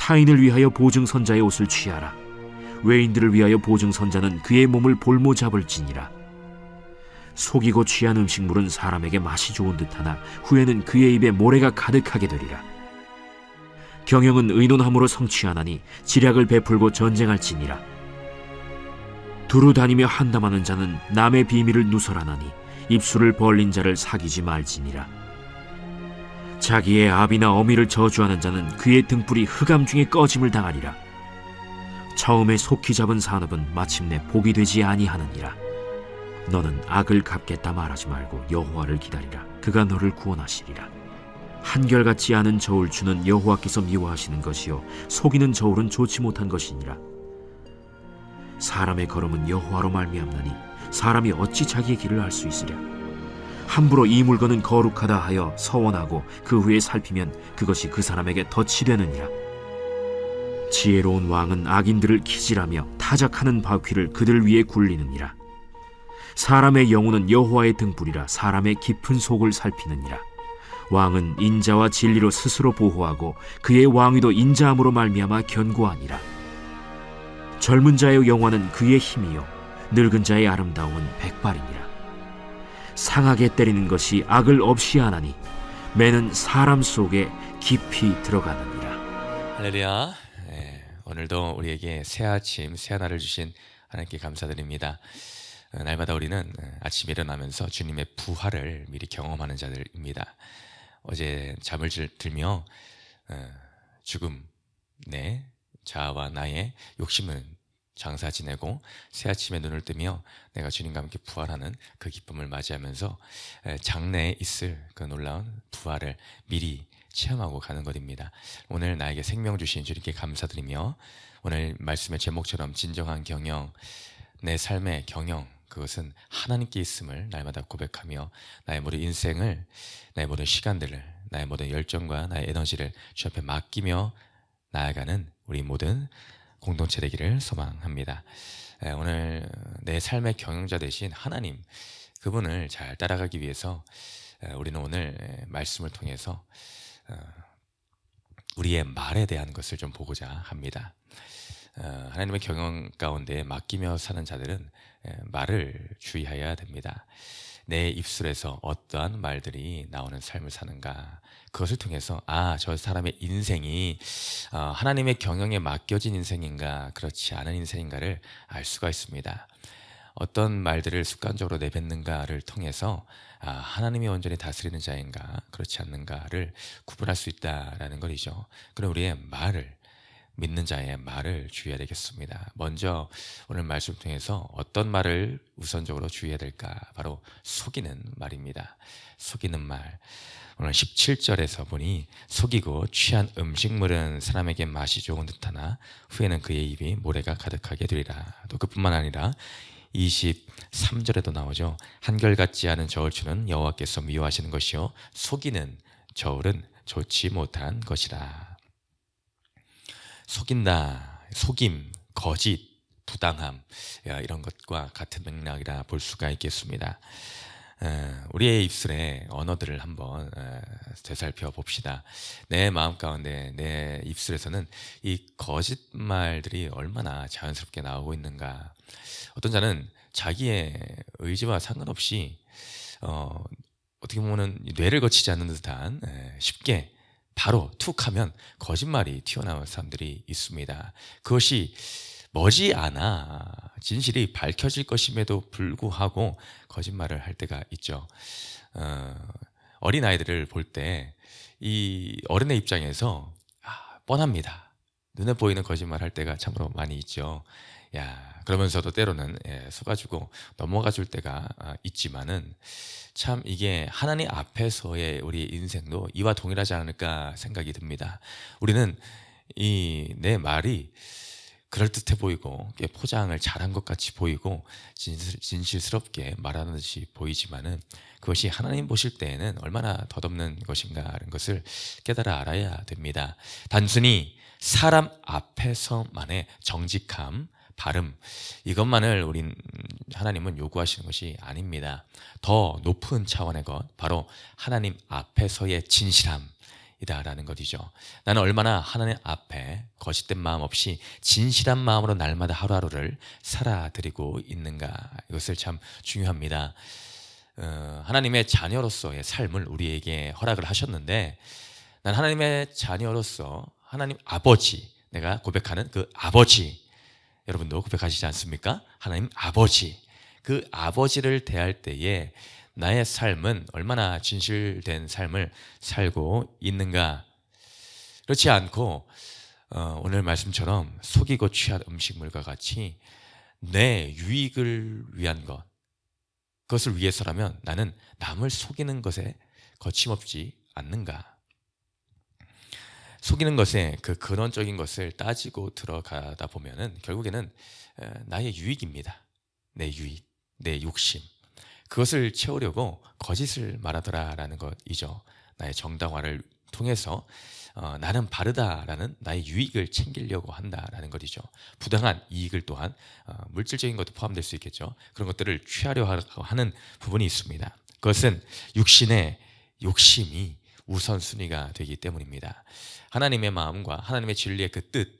타인을 위하여 보증선자의 옷을 취하라. 외인들을 위하여 보증선자는 그의 몸을 볼모 잡을지니라. 속이고 취한 음식물은 사람에게 맛이 좋은 듯하나 후에는 그의 입에 모래가 가득하게 되리라. 경영은 의논함으로 성취하나니 지략을 베풀고 전쟁할지니라. 두루 다니며 한담하는 자는 남의 비밀을 누설하나니 입술을 벌린 자를 사귀지 말지니라. 자기의 아비나 어미를 저주하는 자는 그의 등불이 흑암 중에 꺼짐을 당하리라. 처음에 속히 잡은 산업은 마침내 복이 되지 아니하느니라. 너는 악을 갚겠다 말하지 말고 여호와를 기다리라. 그가 너를 구원하시리라. 한결같지 않은 저울추는 여호와께서 미워하시는 것이요 속이는 저울은 좋지 못한 것이니라. 사람의 걸음은 여호와로 말미암나니 사람이 어찌 자기의 길을 알 수 있으랴. 함부로 이 물건은 거룩하다 하여 서원하고 그 후에 살피면 그것이 그 사람에게 덫이 되느니라. 지혜로운 왕은 악인들을 기질하며 타작하는 바퀴를 그들 위에 굴리느니라. 사람의 영혼은 여호와의 등불이라 사람의 깊은 속을 살피느니라. 왕은 인자와 진리로 스스로 보호하고 그의 왕위도 인자함으로 말미암아 견고하니라. 젊은 자의 영화는 그의 힘이요 늙은 자의 아름다움은 백발이니라. 상하게 때리는 것이 악을 없이 하나니 매는 사람 속에 깊이 들어가느니라. 할렐루야. 오늘도 우리에게 새 아침 새 하나를 주신 하나님께 감사드립니다. 날마다 우리는 아침에 일어나면서 주님의 부활을 미리 경험하는 자들입니다. 어제 잠을 들며 죽음 내 자아와 나의 욕심은 장사 지내고 새 아침에 눈을 뜨며 내가 주님과 함께 부활하는 그 기쁨을 맞이하면서 장래에 있을 그 놀라운 부활을 미리 체험하고 가는 것입니다. 오늘 나에게 생명 주신 주님께 감사드리며 오늘 말씀의 제목처럼 진정한 경영, 내 삶의 경영, 그것은 하나님께 있음을 날마다 고백하며 나의 모든 인생을, 나의 모든 시간들을, 나의 모든 열정과 나의 에너지를 주 앞에 맡기며 나아가는 우리 모든 공동체 되기를 소망합니다. 오늘 내 삶의 경영자 되신 하나님, 그분을 잘 따라가기 위해서 우리는 오늘 말씀을 통해서 우리의 말에 대한 것을 좀 보고자 합니다. 하나님의 경영 가운데 맡기며 사는 자들은 말을 주의해야 됩니다. 내 입술에서 어떠한 말들이 나오는 삶을 사는가, 그것을 통해서 저 사람의 인생이 하나님의 경영에 맡겨진 인생인가 그렇지 않은 인생인가를 알 수가 있습니다. 어떤 말들을 습관적으로 내뱉는가를 통해서 하나님이 온전히 다스리는 자인가 그렇지 않는가를 구분할 수 있다는 것이죠. 그럼 우리의 말을, 믿는 자의 말을 주의해야 되겠습니다. 먼저 오늘 말씀 통해서 어떤 말을 우선적으로 주의해야 될까? 바로 속이는 말입니다. 속이는 말. 오늘 17절에서 보니 속이고 취한 음식물은 사람에게 맛이 좋은 듯하나 후에는 그의 입이 모래가 가득하게 되리라. 또 그뿐만 아니라 23절에도 나오죠. 한결같지 않은 저울추는 여호와께서 미워하시는 것이요 속이는 저울은 좋지 못한 것이라. 속인다, 속임, 거짓, 부당함, 이런 것과 같은 맥락이라 볼 수가 있겠습니다. 우리의 입술의 언어들을 한번 되살펴 봅시다. 내 마음 가운데 내 입술에서는 이 거짓말들이 얼마나 자연스럽게 나오고 있는가. 어떤 자는 자기의 의지와 상관없이 어떻게 보면 뇌를 거치지 않는 듯한 쉽게 바로 툭 하면 거짓말이 튀어나오는 사람들이 있습니다. 그것이 머지않아 진실이 밝혀질 것임에도 불구하고 거짓말을 할 때가 있죠. 어린아이들을 볼 때 이 어른의 입장에서 뻔합니다. 눈에 보이는 거짓말 할 때가 참으로 많이 있죠. 그러면서도 때로는 속아주고 넘어가 줄 때가 있지만은 참 이게 하나님 앞에서의 우리 인생도 이와 동일하지 않을까 생각이 듭니다. 우리는 내 말이 그럴듯해 보이고 포장을 잘한 것 같이 보이고 진실스럽게 말하는 듯이 보이지만은 그것이 하나님 보실 때에는 얼마나 덧없는 것인가 하는 것을 깨달아 알아야 됩니다. 단순히 사람 앞에서만의 정직함, 발음, 이것만을 하나님은 요구하시는 것이 아닙니다. 더 높은 차원의 것, 바로 하나님 앞에서의 진실함이다라는 것이죠. 나는 얼마나 하나님 앞에 거짓된 마음 없이 진실한 마음으로 날마다 하루하루를 살아드리고 있는가? 이것을 참 중요합니다. 하나님의 자녀로서의 삶을 우리에게 허락을 하셨는데, 난 하나님의 자녀로서 하나님 아버지, 내가 고백하는 그 아버지, 여러분도 고백하시지 않습니까? 하나님 아버지, 그 아버지를 대할 때에 나의 삶은 얼마나 진실된 삶을 살고 있는가? 그렇지 않고 오늘 말씀처럼 속이고 취한 음식물과 같이 내 유익을 위한 것, 그것을 위해서라면 나는 남을 속이는 것에 거침없지 않는가? 속이는 것에 그 근원적인 것을 따지고 들어가다 보면은 결국에는 나의 유익입니다. 내 유익, 내 욕심, 그것을 채우려고 거짓을 말하더라라는 것이죠. 나의 정당화를 통해서 나는 바르다라는 나의 유익을 챙기려고 한다라는 것이죠. 부당한 이익을 또한 물질적인 것도 포함될 수 있겠죠. 그런 것들을 취하려 하는 부분이 있습니다. 그것은 육신의 욕심이 우선순위가 되기 때문입니다. 하나님의 마음과 하나님의 진리의 그 뜻,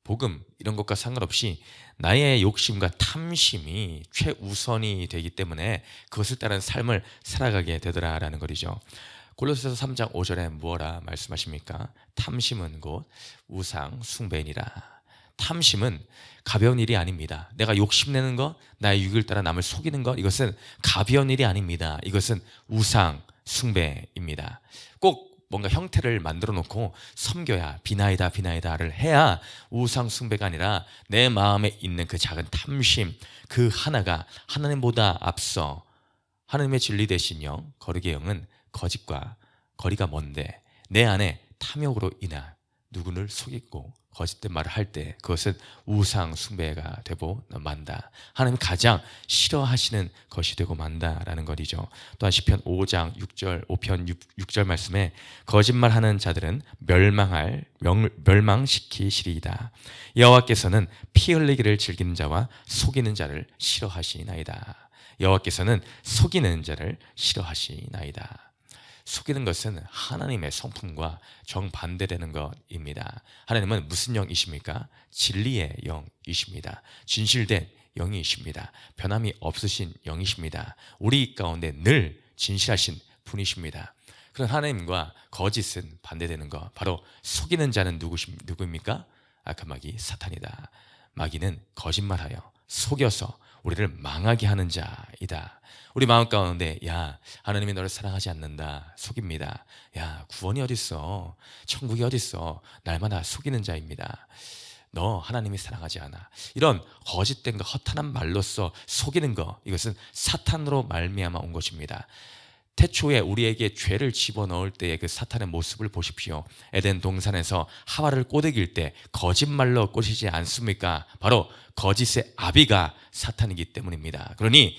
복음 이런 것과 상관없이 나의 욕심과 탐심이 최우선이 되기 때문에 그것을 따른 삶을 살아가게 되더라라는 것이죠. 골로새서 3장 5절에 무엇라 말씀하십니까? 탐심은 곧 우상 숭배니라. 탐심은 가벼운 일이 아닙니다. 내가 욕심내는 것, 나의 유익을 따라 남을 속이는 것, 이것은 가벼운 일이 아닙니다. 이것은 우상 숭배입니다. 꼭 뭔가 형태를 만들어 놓고 섬겨야 비나이다를 해야 우상 숭배가 아니라 내 마음에 있는 그 작은 탐심, 그 하나가 하나님보다 앞서 하나님의 진리 되신 영, 거룩의 영은 거짓과 거리가 먼데 내 안에 탐욕으로 인한 누구를 속이고 거짓된 말을 할 때 그것은 우상 숭배가 되고 만다. 하나님이 가장 싫어하시는 것이 되고 만다라는 것이죠. 또한 시편 5장 6절 말씀에 거짓말하는 자들은 멸망시키시리이다. 여호와께서는 피 흘리기를 즐기는 자와 속이는 자를 싫어하시나이다. 여호와께서는 속이는 자를 싫어하시나이다. 속이는 것은 하나님의 성품과 정반대되는 것입니다. 하나님은 무슨 영이십니까? 진리의 영이십니다. 진실된 영이십니다. 변함이 없으신 영이십니다. 우리 가운데 늘 진실하신 분이십니다. 그런 하나님과 거짓은 반대되는 것, 바로 속이는 자는 누구입니까? 악한 마귀 사탄이다. 마귀는 거짓말하여 속여서 우리를 망하게 하는 자이다. 우리 마음 가운데 야 하나님이 너를 사랑하지 않는다 속입니다. 야 구원이 어딨어, 천국이 어딨어, 날마다 속이는 자입니다. 너 하나님이 사랑하지 않아. 이런 거짓된 거, 허탄한 말로써 속이는 거, 이것은 사탄으로 말미암아 온 것입니다. 태초에 우리에게 죄를 집어넣을 때의 그 사탄의 모습을 보십시오. 에덴 동산에서 하와를 꼬드길 때 거짓말로 꼬시지 않습니까? 바로 거짓의 아비가 사탄이기 때문입니다. 그러니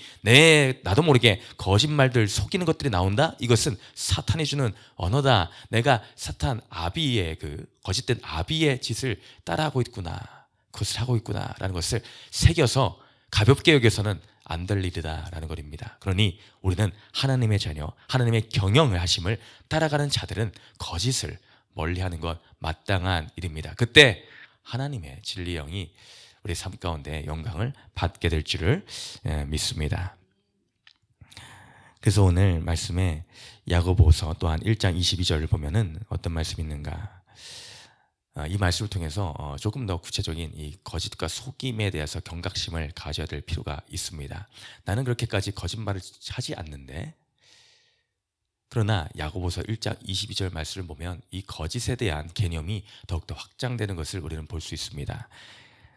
나도 모르게 거짓말들, 속이는 것들이 나온다? 이것은 사탄이 주는 언어다. 내가 사탄 아비의 그 거짓된 아비의 짓을 따라하고 있구나, 그것을 하고 있구나 라는 것을 새겨서 가볍게 여겨서는 안 될 일이다라는 것입니다. 그러니 우리는 하나님의 자녀, 하나님의 경영을 하심을 따라가는 자들은 거짓을 멀리하는 것 마땅한 일입니다. 그때 하나님의 진리 영이 우리 삶 가운데 영광을 받게 될 줄을 믿습니다. 그래서 오늘 말씀에 야고보서 또한 1장 22절을 보면은 어떤 말씀이 있는가? 이 말씀을 통해서 조금 더 구체적인 이 거짓과 속임에 대해서 경각심을 가져야 될 필요가 있습니다. 나는 그렇게까지 거짓말을 하지 않는데, 그러나 야고보서 1장 22절 말씀을 보면 이 거짓에 대한 개념이 더욱더 확장되는 것을 우리는 볼 수 있습니다.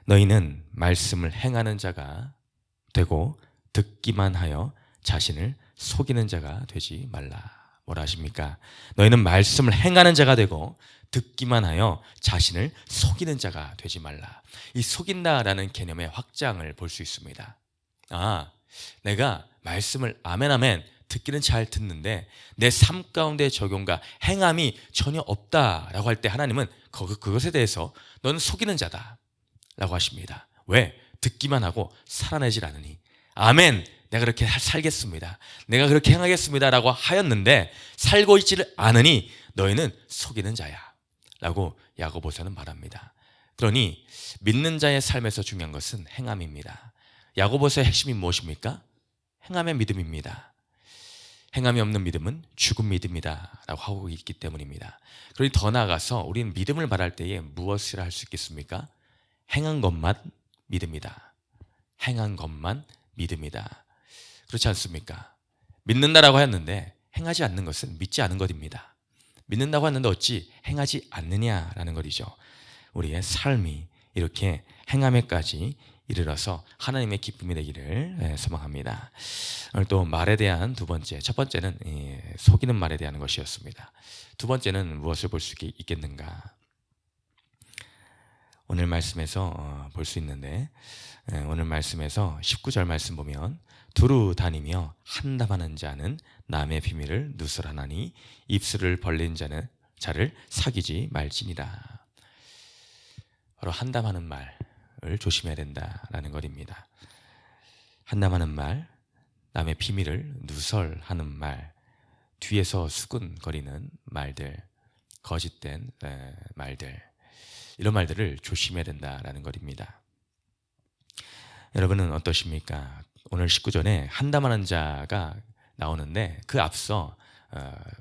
너희는 말씀을 행하는 자가 되고 듣기만 하여 자신을 속이는 자가 되지 말라. 뭐라 하십니까? 너희는 말씀을 행하는 자가 되고 듣기만 하여 자신을 속이는 자가 되지 말라. 이 속인다라는 개념의 확장을 볼 수 있습니다. 내가 말씀을 아멘 듣기는 잘 듣는데 내 삶 가운데 적용과 행함이 전혀 없다라고 할 때 하나님은 그것에 대해서 너는 속이는 자다 라고 하십니다. 왜? 듣기만 하고 살아내질 않으니. 아멘, 내가 그렇게 살겠습니다, 내가 그렇게 행하겠습니다 라고 하였는데 살고 있지를 않으니 너희는 속이는 자야 라고 야고보서는 말합니다. 그러니 믿는 자의 삶에서 중요한 것은 행함입니다. 야고보서의 핵심이 무엇입니까? 행함의 믿음입니다. 행함이 없는 믿음은 죽은 믿음이다 라고 하고 있기 때문입니다. 그러니 더 나아가서 우리는 믿음을 말할 때에 무엇을 할 수 있겠습니까? 행한 것만 믿음이다. 행한 것만 믿음이다. 그렇지 않습니까? 믿는다라고 했는데 행하지 않는 것은 믿지 않은 것입니다. 믿는다고 했는데 어찌 행하지 않느냐라는 것이죠. 우리의 삶이 이렇게 행함에까지 이르러서 하나님의 기쁨이 되기를 소망합니다. 오늘 또 말에 대한 두 번째, 첫 번째는 속이는 말에 대한 것이었습니다. 두 번째는 무엇을 볼 수 있겠는가? 오늘 말씀에서 볼 수 있는데, 오늘 말씀에서 19절 말씀 보면 두루 다니며 한담하는 자는 남의 비밀을 누설하나니 입술을 벌린 자를 사귀지 말지니라. 바로 한담하는 말을 조심해야 된다라는 것입니다. 한담하는 말, 남의 비밀을 누설하는 말, 뒤에서 수근거리는 말들, 거짓된 말들, 이런 말들을 조심해야 된다라는 것입니다. 여러분은 어떠십니까? 오늘 19절에 한담하는 자가 나오는데 그 앞서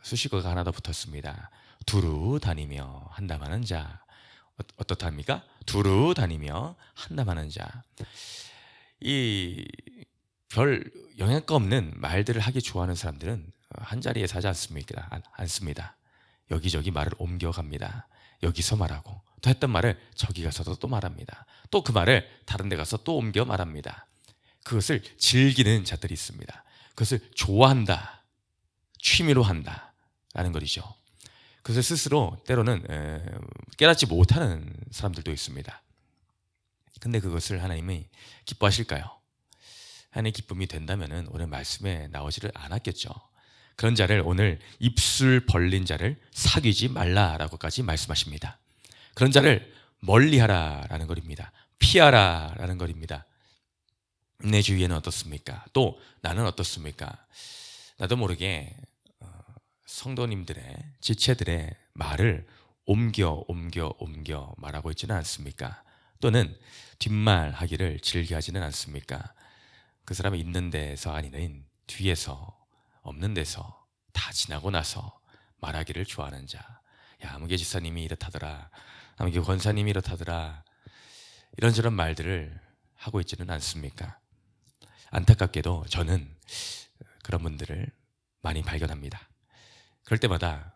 수식어가 하나 더 붙었습니다. 두루 다니며 한담하는 자. 어떻답니까? 두루 다니며 한담하는 자. 이 별 영향가 없는 말들을 하기 좋아하는 사람들은 한자리에 사지 않습니다. 여기저기 말을 옮겨갑니다. 여기서 말하고 또 했던 말을 저기 가서도 또 말합니다. 또 그 말을 다른 데 가서 또 옮겨 말합니다. 그것을 즐기는 자들이 있습니다. 그것을 좋아한다, 취미로 한다 라는 것이죠. 그것을 스스로 때로는 깨닫지 못하는 사람들도 있습니다. 근데 그것을 하나님이 기뻐하실까요? 하나님의 기쁨이 된다면 오늘 말씀에 나오지를 않았겠죠. 그런 자를 오늘 입술 벌린 자를 사귀지 말라라고까지 말씀하십니다. 그런 자를 멀리하라라는 것입니다. 피하라라는 것입니다. 내 주위에는 어떻습니까? 또 나는 어떻습니까? 나도 모르게 성도님들의 지체들의 말을 옮겨 말하고 있지는 않습니까? 또는 뒷말하기를 즐겨하지는 않습니까? 그 사람이 있는 데서 아닌 뒤에서 없는 데서 다 지나고 나서 말하기를 좋아하는 자. 야, 아무개 지사님이 이렇다더라, 아무개 권사님이 이렇다더라, 이런저런 말들을 하고 있지는 않습니까? 안타깝게도 저는 그런 분들을 많이 발견합니다. 그럴 때마다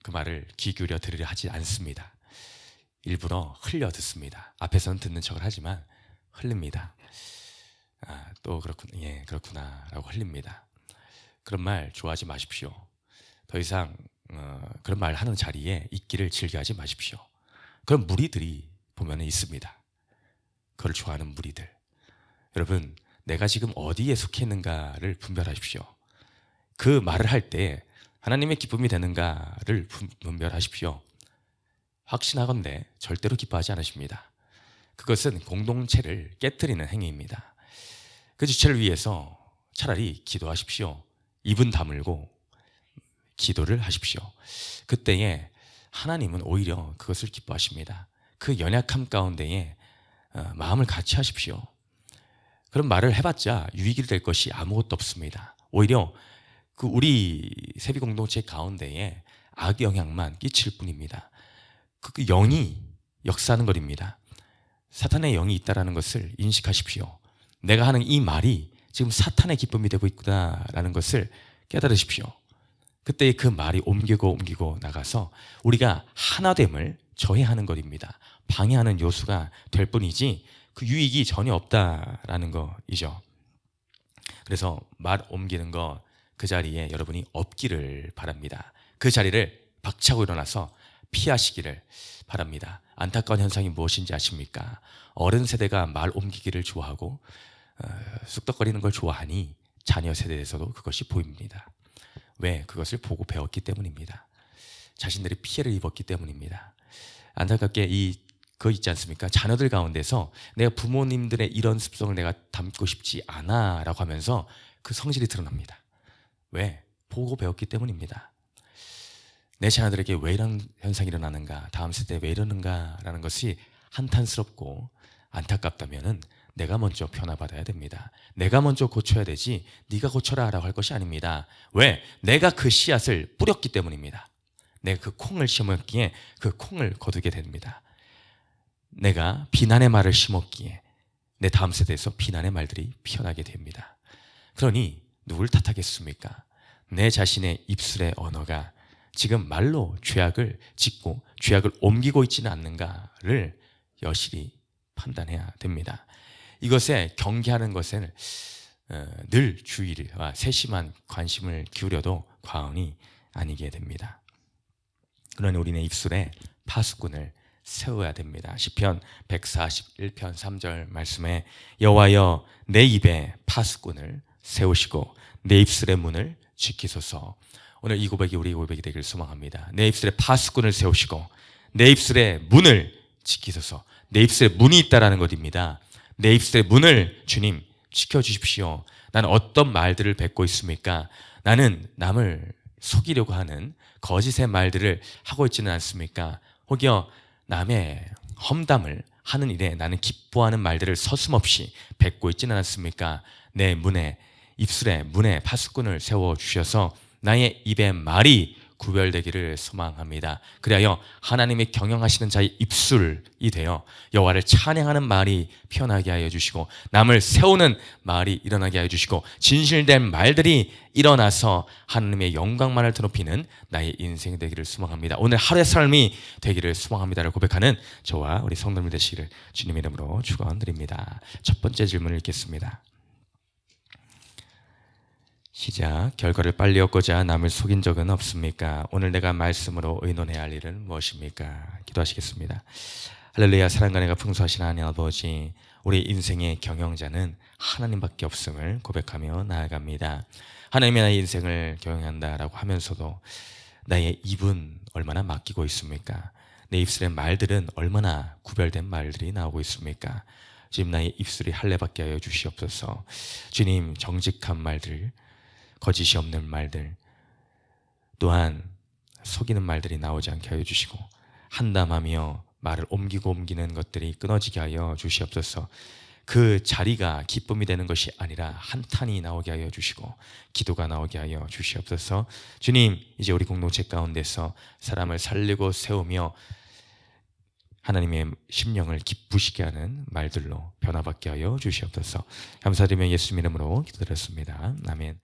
그 말을 귀 기울여 들으려 하지 않습니다. 일부러 흘려 듣습니다. 앞에서는 듣는 척을 하지만 흘립니다. 또 그렇구나, 예, 그렇구나 라고 흘립니다. 그런 말 좋아하지 마십시오. 더 이상 그런 말 하는 자리에 있기를 즐겨하지 마십시오. 그런 무리들이 보면 있습니다. 그걸 좋아하는 무리들. 여러분, 내가 지금 어디에 속해 있는가를 분별하십시오. 그 말을 할 때 하나님의 기쁨이 되는가를 분별하십시오. 확신하건대 절대로 기뻐하지 않으십니다. 그것은 공동체를 깨트리는 행위입니다. 그 주체를 위해서 차라리 기도하십시오. 입은 다물고 기도를 하십시오. 그때에 하나님은 오히려 그것을 기뻐하십니다. 그 연약함 가운데에 마음을 같이 하십시오. 그런 말을 해봤자 유익이 될 것이 아무것도 없습니다. 오히려 그 우리 세비 공동체 가운데에 악영향만 끼칠 뿐입니다. 그 영이 역사하는 것입니다. 사탄의 영이 있다는 것을 인식하십시오. 내가 하는 이 말이 지금 사탄의 기쁨이 되고 있구나라는 것을 깨달으십시오. 그때 그 말이 옮기고 나가서 우리가 하나됨을 저해하는 것입니다. 방해하는 요소가 될 뿐이지 그 유익이 전혀 없다라는 것이죠. 그래서 말 옮기는 거 그 자리에 여러분이 없기를 바랍니다. 그 자리를 박차고 일어나서 피하시기를 바랍니다. 안타까운 현상이 무엇인지 아십니까? 어른 세대가 말 옮기기를 좋아하고 쑥덕거리는 걸 좋아하니 자녀 세대에서도 그것이 보입니다. 왜? 그것을 보고 배웠기 때문입니다. 자신들이 피해를 입었기 때문입니다. 안타깝게 그거 있지 않습니까? 자녀들 가운데서 내가 부모님들의 이런 습성을 내가 담고 싶지 않아 라고 하면서 그 성질이 드러납니다. 왜? 보고 배웠기 때문입니다. 내 자녀들에게 왜 이런 현상이 일어나는가, 다음 세대에 왜 이러는가 라는 것이 한탄스럽고 안타깝다면은 내가 먼저 변화받아야 됩니다. 내가 먼저 고쳐야 되지 네가 고쳐라 라고 할 것이 아닙니다. 왜? 내가 그 씨앗을 뿌렸기 때문입니다. 내가 그 콩을 심었기에 그 콩을 거두게 됩니다. 내가 비난의 말을 심었기에 내 다음 세대에서 비난의 말들이 피어나게 됩니다. 그러니 누굴 탓하겠습니까? 내 자신의 입술의 언어가 지금 말로 죄악을 짓고 죄악을 옮기고 있지는 않는가를 여실히 판단해야 됩니다. 이것에 경계하는 것에 늘 주의와 세심한 관심을 기울여도 과언이 아니게 됩니다. 그러니 우리는 입술에 파수꾼을 세워야 됩니다. 시편 141편 3절 말씀에 여호와여 내 입에 파수꾼을 세우시고 내 입술의 문을 지키소서. 오늘 이 고백이 우리 고백이 되기를 소망합니다. 내 입술에 파수꾼을 세우시고 내 입술의 문을 지키소서. 내 입술에 문이 있다라는 것입니다. 내 입술의 문을 주님 지켜주십시오. 나는 어떤 말들을 뱉고 있습니까? 나는 남을 속이려고 하는 거짓의 말들을 하고 있지는 않습니까? 혹여 남의 험담을 하는 일에 나는 기뻐하는 말들을 서슴없이 뱉고 있지는 않습니까? 내 문에 입술에 문에 파수꾼을 세워주셔서 나의 입의 말이 구별되기를 소망합니다. 그리하여 하나님이 경영하시는 자의 입술이 되어 여호와를 찬양하는 말이 피어나게 하여 주시고 남을 세우는 말이 일어나게 하여 주시고 진실된 말들이 일어나서 하나님의 영광만을 드높이는 나의 인생이 되기를 소망합니다. 오늘 하루의 삶이 되기를 소망합니다를 고백하는 저와 우리 성도님 되시기를 주님의 이름으로 축원드립니다. 첫 번째 질문을 읽겠습니다. 시작. 결과를 빨리 얻고자 남을 속인 적은 없습니까? 오늘 내가 말씀으로 의논해야 할 일은 무엇입니까? 기도하시겠습니다. 할렐루야. 사랑과 은혜가 풍성하신 하나님 아버지, 우리 인생의 경영자는 하나님밖에 없음을 고백하며 나아갑니다. 하나님이 나의 인생을 경영한다라고 하면서도 나의 입은 얼마나 맡기고 있습니까? 내 입술의 말들은 얼마나 구별된 말들이 나오고 있습니까? 지금 나의 입술이 할례받게 하여 주시옵소서. 주님, 정직한 말들, 거짓이 없는 말들, 또한 속이는 말들이 나오지 않게 하여 주시고 한담하며 말을 옮기는 것들이 끊어지게 하여 주시옵소서. 그 자리가 기쁨이 되는 것이 아니라 한탄이 나오게 하여 주시고 기도가 나오게 하여 주시옵소서. 주님, 이제 우리 공동체 가운데서 사람을 살리고 세우며 하나님의 심령을 기쁘시게 하는 말들로 변화받게 하여 주시옵소서. 감사드리며 예수님 이름으로 기도드렸습니다. 아멘.